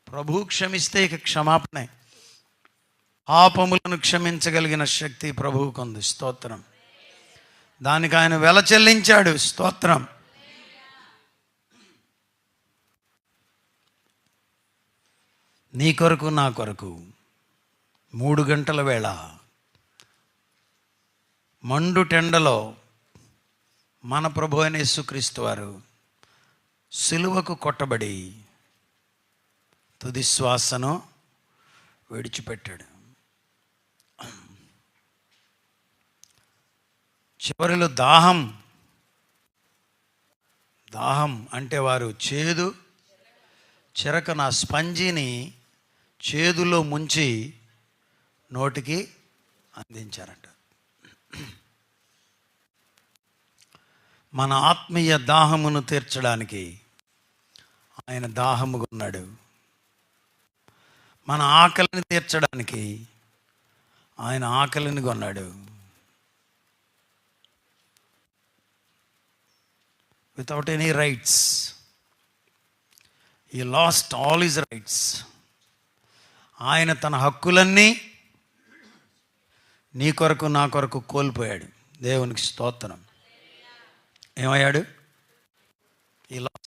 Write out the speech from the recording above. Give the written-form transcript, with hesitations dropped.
ప్రభువు క్షమిస్తే ఇక క్షమాపణే. పాపములను క్షమించగలిగిన శక్తి ప్రభువుకు ఉంది. స్తోత్రం. దానికి ఆయన వెల చెల్లించాడు. స్తోత్రం. నీ కొరకు నా కొరకు 3 గంటల వేళ మండు టెండలో మన ప్రభు అయిన యేసుక్రీస్తు వారు సిలువకు కొట్టబడి తుది శ్వాసను విడిచిపెట్టాడు. చివరిలో దాహం అంటే వారు చేదు చిరకన స్పంజిని చేదులో ముంచి నోటికి అందించారంట. మన ఆత్మీయ దాహమును తీర్చడానికి ఆయన దాహముగా ఉన్నాడు. మన ఆకలిని తీర్చడానికి ఆయన ఆకలిని కొన్నాడు. Without any rights, he lost all his rights. ఆయన తన హక్కులన్నీ నీ కొరకు నా కొరకు కోల్పోయాడు. దేవునికి స్తోత్రం. ఏమయ్యాడు? ఈ